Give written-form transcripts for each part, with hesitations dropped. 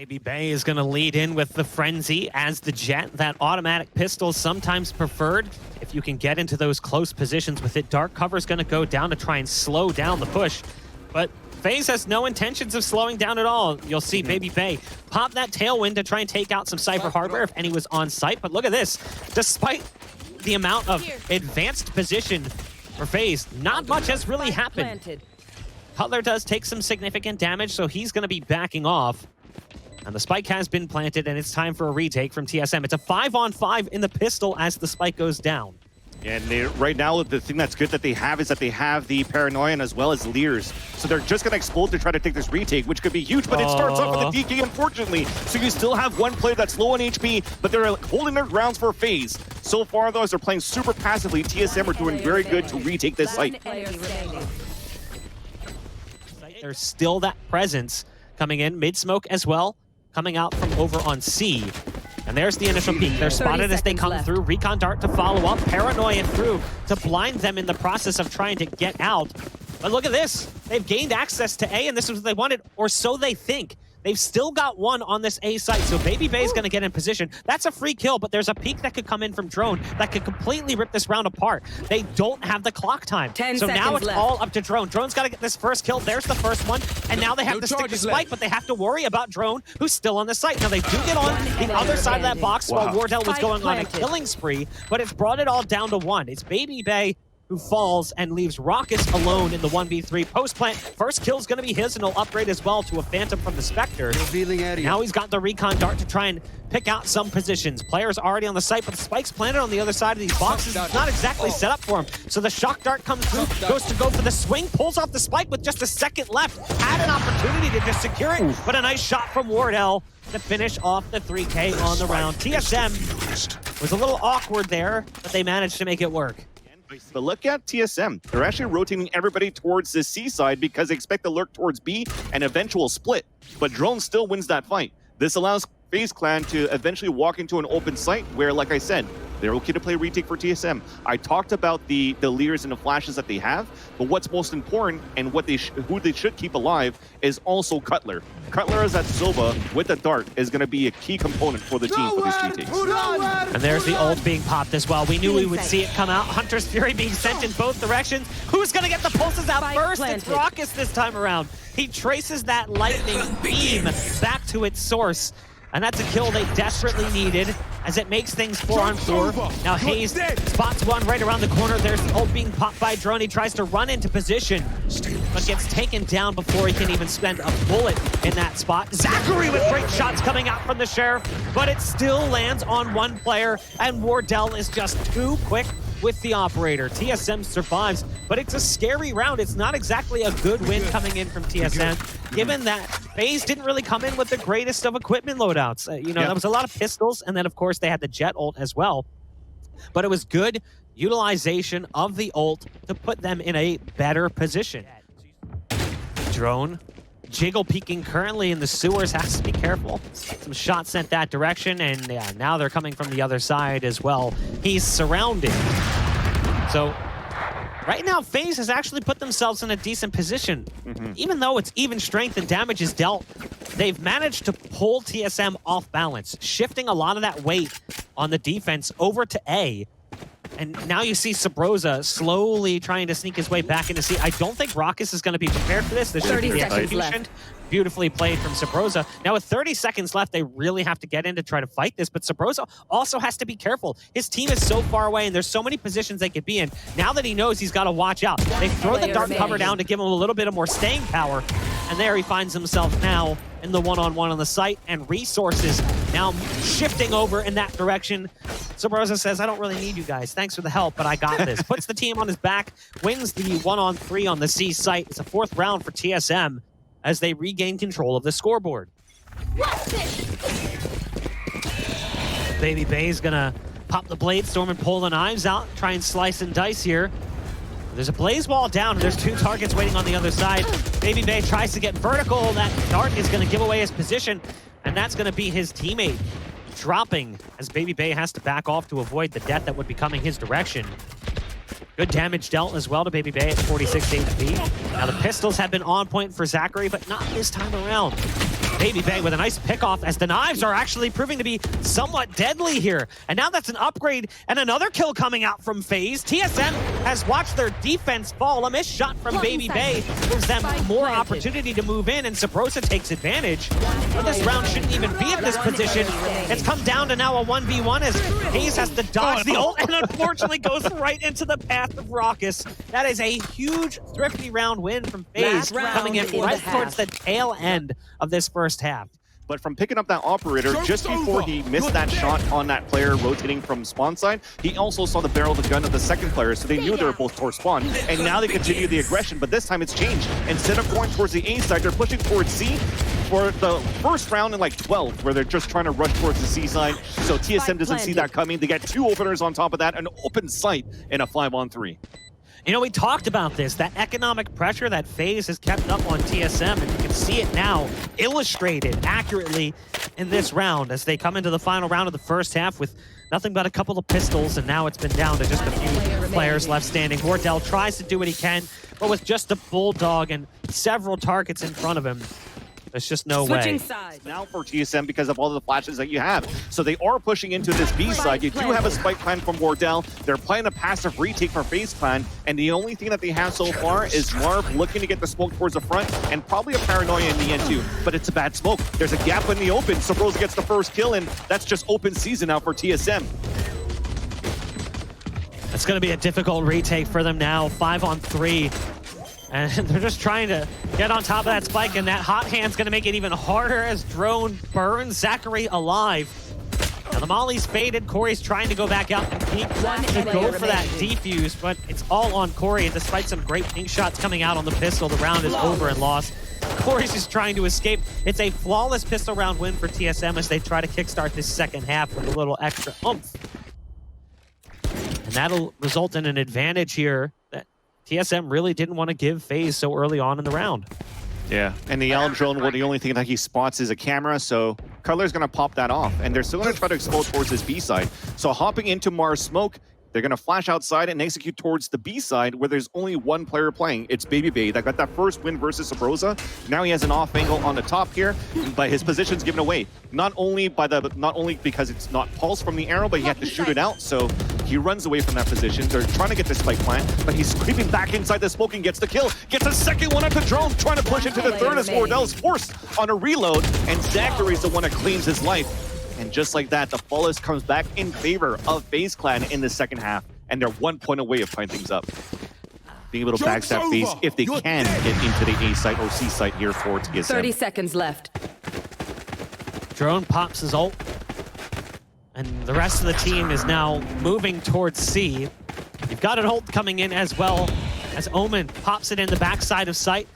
Baby Bay is going to lead in with the Frenzy as the Jet. That automatic pistol is sometimes preferred if you can get into those close positions with it. Dark cover is going to go down to try and slow down the push. But FaZe has no intentions of slowing down at all. You'll see Baby Bay pop that Tailwind to try and take out some Cypher hardware if any was on site. But look at this. Despite the amount of advanced position for FaZe, not much has really happened. Cutler does take some significant damage, so he's going to be backing off. And the spike has been planted, and it's time for a retake from TSM. It's a 5-on-5 in the pistol as the spike goes down. And right now, the thing that's good that they have is that they have the Paranoian as well as Leers. So they're just going to explode to try to take this retake, which could be huge, but it starts off with a DK, unfortunately. So you still have one player that's low on HP, but they're holding their grounds for FaZe. So far, though, as they're playing super passively, TSM are doing very good to retake this site. There's still that presence coming in, mid-smoke as well, coming out from over on C. And there's the initial peek. They're spotted as they come through. Recon Dart to follow up. Paranoia through to blind them in the process of trying to get out. But look at this. They've gained access to A, and this is what they wanted, or so they think. They've still got one on this A site, so Baby Bay is going to get in position. That's a free kill, but there's a peek that could come in from Drone that could completely rip this round apart. They don't have the clock time. So now it's all up to Drone. Drone's got to get this first kill. There's the first one, and now they have to stick to Spike, but they have to worry about Drone, who's still on the site. Now they do get on the other side of that box while Wardell was going on a killing spree, but it's brought it all down to one. It's Baby Bay who falls and leaves Raucus alone in the 1v3. Post-plant, first kill's going to be his, and he'll upgrade as well to a Phantom from the Spectre. Now he's got the Recon Dart to try and pick out some positions. Players already on the site, but the Spike's planted on the other side of these boxes. It's not exactly set up for him. So the Shock Dart comes through, goes to go for the swing, pulls off the Spike with just a second left. Had an opportunity to just secure it, but a nice shot from Wardell to finish off the 3K on the round. TSM was a little awkward there, but they managed to make it work. But look at TSM. They're actually rotating everybody towards the C side because they expect to lurk towards B and eventual split. But Drone still wins that fight. This allows FaZe Clan to eventually walk into an open site where, like I said, they're okay to play retake for TSM. I talked about the Leers and the flashes that they have, but what's most important and what who they should keep alive is also Cutler. Cutler as that Silva with the Dart is going to be a key component for the team for these retakes. And there's the ult being popped as well. We knew we would see it come out. Hunter's Fury being sent in both directions. Who's going to get the pulses out first? It's Raucus this time around. He traces that lightning beam back to its source. And that's a kill they desperately needed as it makes things 4-on-4. Now Hayes spots one right around the corner. There's the ult being popped by Drone. He tries to run into position, but gets taken down before he can even spend a bullet in that spot. Zachary with great shots coming out from the Sheriff, but it still lands on one player, and Wardell is just too quick with the operator. TSM survives, but it's a scary round. It's not exactly a good win coming in from TSM, given that FaZe didn't really come in with the greatest of equipment loadouts. There was a lot of pistols, and then of course they had the Jet ult as well. But it was good utilization of the ult to put them in a better position. Drone jiggle peeking currently in the sewers, has to be careful. Some shots sent that direction, and yeah, now they're coming from the other side as well. He's surrounded. So right now, FaZe has actually put themselves in a decent position. Even though it's even strength and damage is dealt, they've managed to pull TSM off balance, shifting a lot of that weight on the defense over to A. And now you see Sabrosa slowly trying to sneak his way back into C. I don't think Raucus is going to be prepared for this. This should be the execution. Beautifully played from Sabrosa. Now with 30 seconds left, they really have to get in to try to fight this, but Sabrosa also has to be careful. His team is so far away, and there's so many positions they could be in. Now that he knows he's got to watch out, they throw the Dart cover down to give him a little bit of more staying power, and there he finds himself now in the one-on-one on the site, and resources now shifting over in that direction. Sabrosa says, I don't really need you guys. Thanks for the help, but I got this. Puts the team on his back, wins the 1-on-3 on the C site. It's a 4th round for TSM as they regain control of the scoreboard. Baby Bay's gonna pop the Blade Storm and pull the knives out, try and slice and dice here. There's a Blaze Wall down, and there's 2 targets waiting on the other side. Baby Bay tries to get vertical. That Dart is gonna give away his position, and that's gonna be his teammate dropping as Baby Bay has to back off to avoid the death that would be coming his direction. Good damage dealt as well to Baby Bay at 46 HP. Now the pistols have been on point for Zachary, but not this time around. Baby Bay with a nice pickoff as the knives are actually proving to be somewhat deadly here. And now that's an upgrade and another kill coming out from FaZe. TSM has watched their defense fall. A missed shot from Baby Bay gives them more opportunity to move in, and Sabrosa takes advantage. But this round shouldn't even be in this position. It's come down to now a 1v1 as FaZe has to dodge the ult and unfortunately goes right into the path of Raucus. That is a huge thrifty round win from FaZe, coming in right towards the tail end of this first half. But from picking up that operator just before he missed that shot on that player rotating from spawn side, he also saw the barrel of the gun of the second player, so they knew they were both towards spawn. And now they continue the aggression, but this time it's changed. Instead of going towards the A side, they're pushing towards C for the first round in like 12, where they're just trying to rush towards the C side. So TSM doesn't see that coming. They get 2 openers on top of that, an open sight in a 5-on-3. You know, we talked about this, that economic pressure that FaZe has kept up on TSM, and you can see it now illustrated accurately in this round as they come into the final round of the first half with nothing but a couple of pistols, and now it's been down to just a few players left standing. Wardell tries to do what he can, but with just a Bulldog and several targets in front of him, there's just no way. Now for TSM because of all the flashes that you have. So they are pushing into this B side. You do have a spike plan from Wardell. They're playing a passive retake for FaZe Clan, and the only thing that they have so far is Marv looking to get the smoke towards the front and probably a paranoia in the end too. But it's a bad smoke. There's a gap in the open. So Rose gets the first kill, and that's just open season now for TSM. It's going to be a difficult retake for them now, 5-on-3. And they're just trying to get on top of that spike, and that hot hand's going to make it even harder as Drone burns Zachary alive. Now the molly's faded. Corey's trying to go back out and peek to go for that defuse, but it's all on Corey. And despite some great pink shots coming out on the pistol, the round is over and lost. Corey's just trying to escape. It's a flawless pistol round win for TSM as they try to kickstart this second half with a little extra oomph. And that'll result in an advantage here that TSM really didn't want to give FaZe so early on in the round. Yeah, and the yellow drone, well, the only thing that he spots is a camera, so Cutler's going to pop that off, and they're still going to try to explode towards this B side. So hopping into Mars smoke, they're going to flash outside and execute towards the B side where there's only one player playing. It's Baby Bay that got that first win versus Sabrosa. Now he has an off angle on the top here, but his position's given away. Not only because it's not pulse from the arrow, but he had to shoot it out. So he runs away from that position. They're trying to get the spike plant, but he's creeping back inside the smoke and gets the kill. Gets a second one at the drone, trying to push into the third as Wardell's forced on a reload, and Zachary's the one that claims his life. And just like that, the flawless comes back in favor of FaZe Clan in the second half, and they're 1 point away of tying things up. Being able to backstab FaZe if they can get into the A site or C site here for TSM. 30 seconds left. Drone pops his ult, and the rest of the team is now moving towards C. You've got an ult coming in as well as Omen pops it in the backside of sight.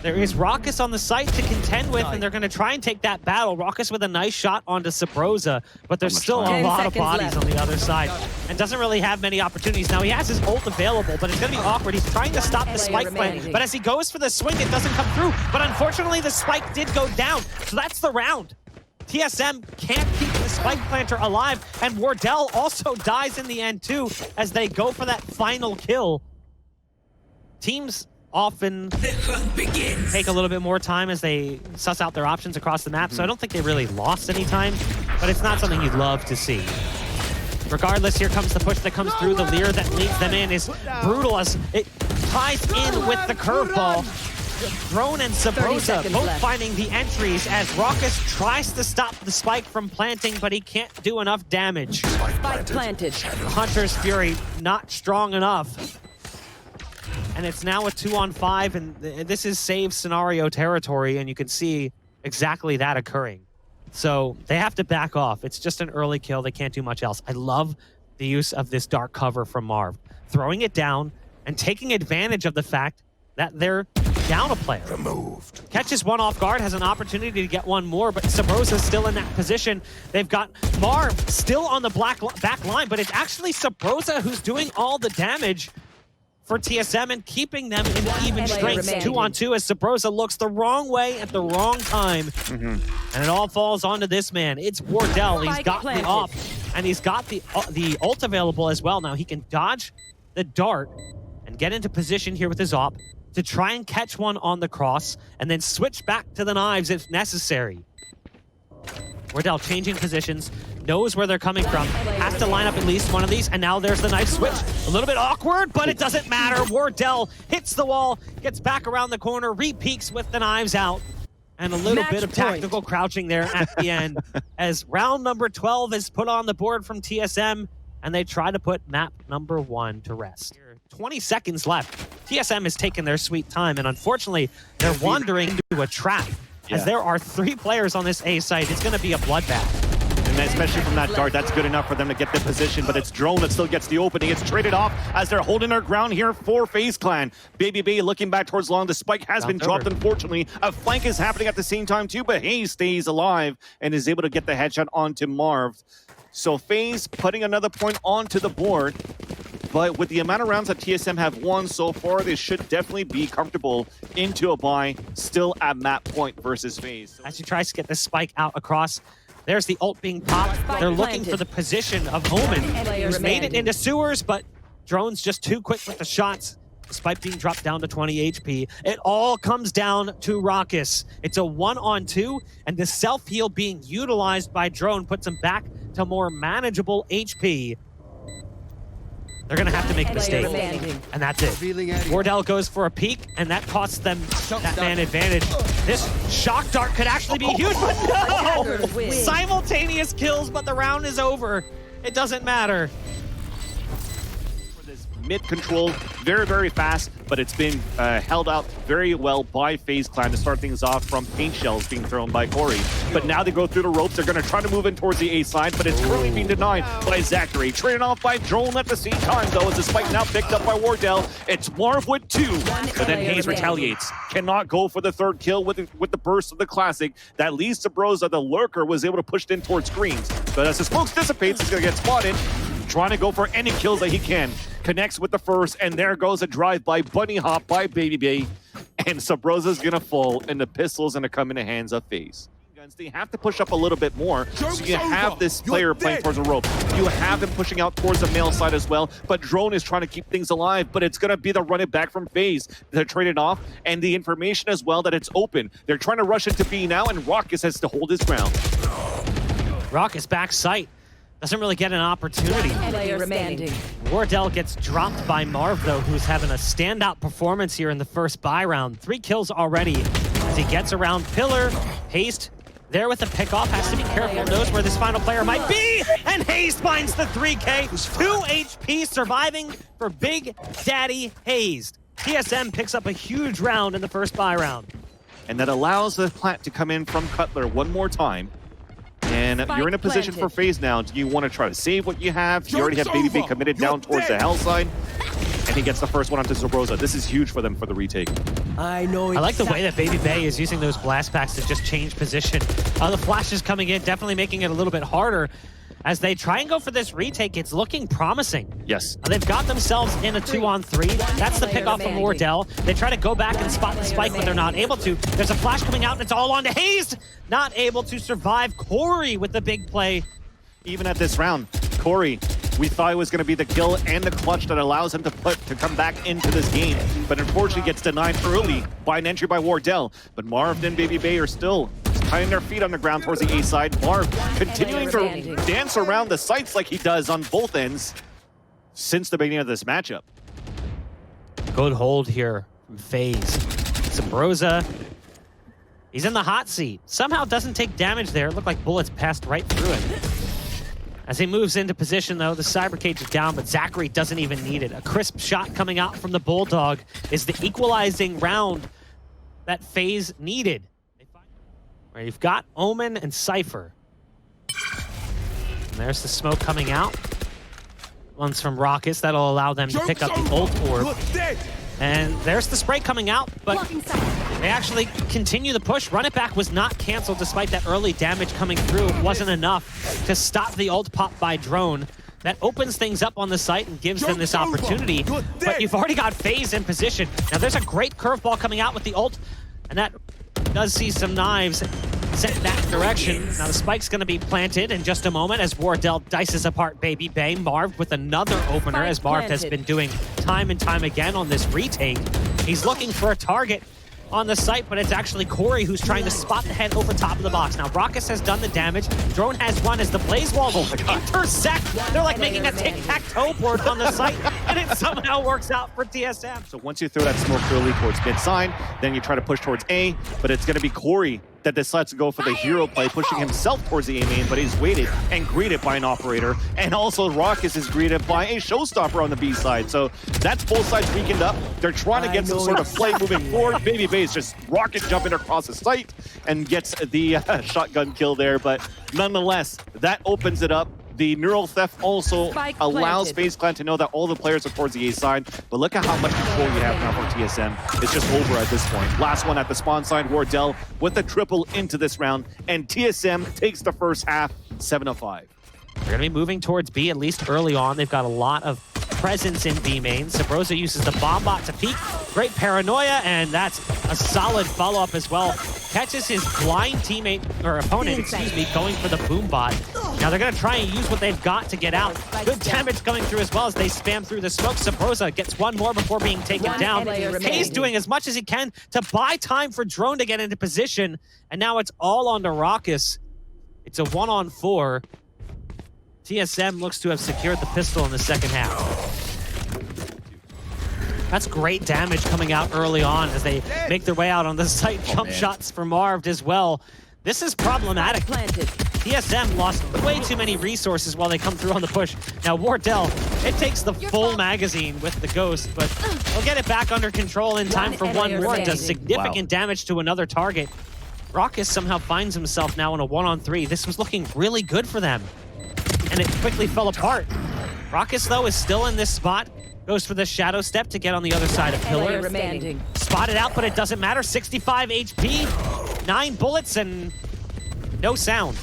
There is Raucus on the site to contend with, and they're going to try and take that battle. Raucus with a nice shot onto Sabrosa, but there's still a lot of bodies on the other side and doesn't really have many opportunities. Now, he has his ult available, but it's going to be awkward. He's trying to stop the spike plant, but as he goes for the swing, it doesn't come through. But unfortunately, the spike did go down, so that's the round. TSM can't keep the spike planter alive, and Wardell also dies in the end too as they go for that final kill. Teams often take a little bit more time as they suss out their options across the map, so I don't think they really lost any time, but it's not something you'd love to see. Regardless, here comes the push that comes through. The leer that leads them in is brutal as it ties in with the curveball. Drone and Sabrosa both finding the entries as Raucus tries to stop the spike from planting, but he can't do enough damage. Spike planted. Hunter's Fury not strong enough. And it's now a 2-on-5, and this is save scenario territory, and you can see exactly that occurring. So they have to back off. It's just an early kill. They can't do much else. I love the use of this dark cover from Marv. Throwing it down and taking advantage of the fact that they're down a player. Removed. Catches one off guard, has an opportunity to get one more, but Sabrosa's still in that position. They've got Marv still on the back line, but it's actually Sabrosa who's doing all the damage for TSM and keeping them in even strength. 2-on-2 as Sabrosa looks the wrong way at the wrong time. And it all falls onto this man. It's Wardell. He's got the op, and he's got the ult available as well. Now he can dodge the dart and get into position here with his op. to try and catch one on the cross and then switch back to the knives if necessary. Wardell changing positions, knows where they're coming from, has to line up at least one of these, and now there's the knife switch. A little bit awkward, but it doesn't matter. Wardell hits the wall, gets back around the corner, re-peeks with the knives out, and a little bit of tactical crouching there at the end as round number 12 is put on the board from TSM, and they try to put map number 1 to rest. 20 seconds left. TSM has taken their sweet time, and unfortunately, they're wandering into a trap. As there are 3 players on this A site, it's going to be a bloodbath. And especially from that dart, that's good enough for them to get the position, but it's Drone that still gets the opening. It's traded off as they're holding their ground here for FaZe Clan. Baby Bay looking back towards long. The spike has been dropped, unfortunately. A flank is happening at the same time too, but Hayes stays alive and is able to get the headshot onto Marv. So FaZe putting another point onto the board. But with the amount of rounds that TSM have won so far, they should definitely be comfortable into a bye, still at map point versus FaZe. As he tries to get the spike out across, there's the ult being popped. They're looking for the position of Omen, who's made it into sewers, but Drone's just too quick with the shots. The spike being dropped down to 20 HP. It all comes down to Raucus. It's a 1-on-2, and the self-heal being utilized by Drone puts him back to more manageable HP. They're going to have to make a mistake, and that's it. Wardell goes for a peek, and that costs them that man advantage. This shock dart could actually be huge, but no! Simultaneous kills, but the round is over. It doesn't matter. Mid control, very, very fast, but it's been held out very well by FaZe Clan to start things off from paint shells being thrown by Corey. But now they go through the ropes. They're going to try to move in towards the A side, but it's currently being denied by Zachary. Traded off by Drone at the same time, though, as the spike now picked up by Wardell. It's Marv with 2, but then Hayes retaliates. Cannot go for the 3rd kill with the burst of the classic. That leads to Broza. The lurker was able to push it in towards screens. But as the smoke dissipates, he's going to get spotted. Trying to go for any kills that he can. Connects with the first, and there goes a drive-by bunny hop by Baby Bay. And Sabroza's gonna fall, and the pistol's gonna come in the hands of FaZe. They have to push up a little bit more, so you have this player playing towards a rope. You have him pushing out towards the male side as well, but Drone is trying to keep things alive, but it's gonna be the run it back from FaZe. They're traded off, and the information as well that it's open. They're trying to rush into B now, and Raucus has to hold his ground. Raucus back sight. Doesn't really get an opportunity. Wardell gets dropped by Marv, though, who's having a standout performance here in the first buy round. 3 kills already as he gets around Pillar. Haste there with the pickoff, has to be careful, knows where this final player might be, and Haste finds the 3K. 2 HP surviving for Big Daddy Haste. TSM picks up a huge round in the first buy round. And that allows the plant to come in from Cutler one more time. And you're in a position for FaZe now. Do you want to try to save what you have? You already have Baby Bay committed down towards the hell side. And he gets the first one onto Zabroza. This is huge for them for the retake. I like the way that Baby Bay is using those blast packs to just change position. The flashes coming in, definitely making it a little bit harder. As they try and go for this retake, it's looking promising. Yes. They've got themselves in a 2-on-3. That's the pickoff from Wardell. They try to go back and spot the spike, but they're not able to. There's a flash coming out, and it's all on to Hayes. Not able to survive. Corey with the big play. Even at this round, Corey, we thought it was going to be the kill and the clutch that allows him to come back into this game, but unfortunately gets denied early by an entry by Wardell. But Marv and Baby Bay are still tying their feet on the ground towards the A side. Marv continuing to dance around the sites like he does on both ends since the beginning of this matchup. Good hold here from FaZe. Sabroza, he's in the hot seat. Somehow doesn't take damage there. It looked like bullets passed right through him. As he moves into position, though, the Cyber Cage is down, but Zachary doesn't even need it. A crisp shot coming out from the Bulldog is the equalizing round that FaZe needed. Where you've got Omen and Cypher. And there's the smoke coming out. One's from Raucus. That'll allow them to pick up the ult orb. And there's the spray coming out, but they actually continue the push. Run it back was not canceled despite that early damage coming through. It wasn't enough to stop the ult pop by Drone. That opens things up on the site and gives them this opportunity. But you've already got FaZe in position. Now there's a great curveball coming out with the ult, and that does see some knives sent that direction. Now the spike's going to be planted in just a moment as Wardell dices apart Baby Bay. Marv with another opener, as Marv has been doing time and time again on this retake. He's looking for a target on the site, but it's actually Corey who's trying to spot the head over top of the box. Now, Raucus has done the damage. Drone has run as the Blaze Walls intersect. They're like making a tic-tac-toe board on the site, and it somehow works out for TSM. So once you throw that smoke early towards mid side, then you try to push towards A, but it's going to be Corey that decides to go for the hero play, pushing himself towards the A main, but he's waited and greeted by an operator. And also Raucus is greeted by a showstopper on the B side. So that's both sides weakened up. They're trying to get some sort of play moving forward. Baby Base just rocket jumping across the site and gets the shotgun kill there. But nonetheless, that opens it up. The neural theft also allows FaZe Clan to know that all the players are towards the A side, but look at how much control you have now for TSM. It's just over at this point. Last one at the spawn side, Wardell with the triple into this round, and TSM takes the first half, 7-5. They're going to be moving towards B, at least early on. They've got a lot of presence in B main. Sabrosa uses the bomb bot to peek. Great paranoia, and that's a solid follow-up as well. Catches his blind teammate, or opponent, excuse me, going for the boom bot. Now they're going to try and use what they've got to get out. Good damage coming through as well as they spam through the smoke. Sabrosa gets one more before being taken down. He's doing as much as he can to buy time for Drone to get into position, and now it's all on to Raucus. It's a 1-on-4. TSM looks to have secured the pistol in the second half. That's great damage coming out early on as they make their way out on the site. Jump shots for Marved as well. This is problematic. TSM lost way too many resources while they come through on the push. Now Wardell, it takes the full magazine with the Ghost, but they'll get it back under control in time for one more. It does significant damage to another target. Raucus somehow finds himself now in a 1-on-3. This was looking really good for them, and it quickly fell apart. Raucus, though, is still in this spot. Goes for the shadow step to get on the other side of Pillar. Spotted out, but it doesn't matter. 65 HP, 9 bullets, and no sound.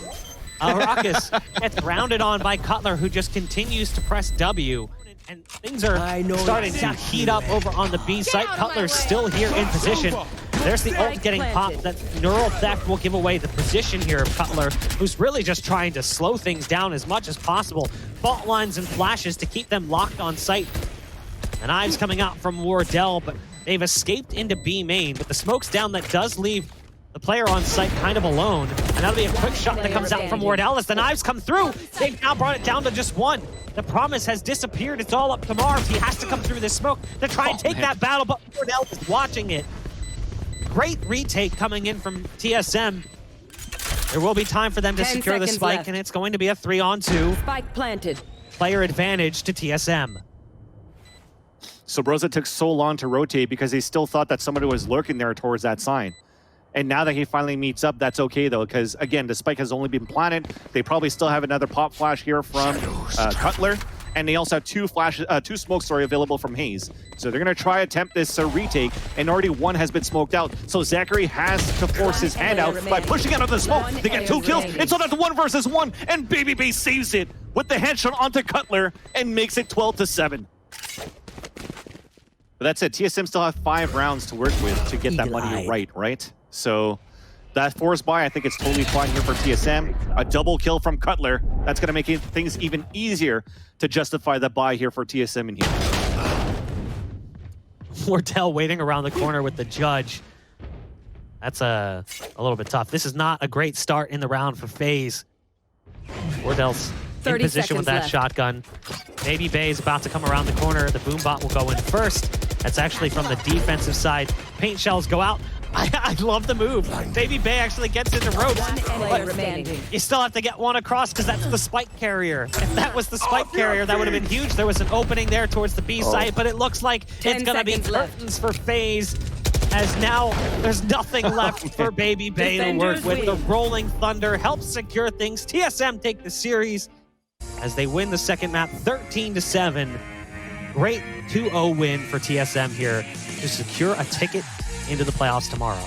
Raucus gets rounded on by Cutler, who just continues to press W. And things are starting to heat up over on the B site. Cutler's still here in position. There's the ult getting popped. That neural theft will give away the position here of Cutler, who's really just trying to slow things down as much as possible. Fault lines and flashes to keep them locked on site. The knives coming out from Wardell, but they've escaped into B main. But the smoke's down, that does leave the player on site kind of alone. And that'll be a quick shot that comes out from Wardell as the knives come through. They've now brought it down to just one. The promise has disappeared. It's all up to Marv. He has to come through this smoke to try and take that battle, but Wardell is watching it. Great retake coming in from TSM. There will be time for them to secure the spike, and it's going to be a 3-on-2. Spike planted. Player advantage to TSM. Sabrosa took so long to rotate because they still thought that somebody was lurking there towards that sign. And now that he finally meets up, that's okay though, because again, the spike has only been planted. They probably still have another pop flash here from Cutler, and they also have two smokes available from Hayes. So they're gonna try attempt this retake, and already one has been smoked out. So Zachary has to force his hand out by pushing out of the smoke. They get 2 kills. It's on that 1 versus 1, and Baby Base saves it with the headshot onto Cutler and makes it 12-7. But that's it. TSM still have 5 rounds to work with to get that money right? So that forced buy, I think it's totally fine here for TSM. A double kill from Cutler. That's going to make things even easier to justify the buy here for TSM in here. Wardell waiting around the corner with the judge. That's a little bit tough. This is not a great start in the round for FaZe. Wardell's in position with that shotgun. Baby Bay is about to come around the corner. The boom bot will go in first. That's actually from the defensive side. Paint shells go out. I love the move. Baby Bay actually gets into ropes, but you still have to get one across because that's the spike carrier. If that was the spike carrier, that would have been huge. There was an opening there towards the B site, but it looks like it's going to be curtains for FaZe, as now there's nothing left for Baby Bay to work with. The Rolling Thunder helps secure things. TSM take the series as they win the second map 13-7. Great 2-0 win for TSM here to secure a ticket into the playoffs tomorrow.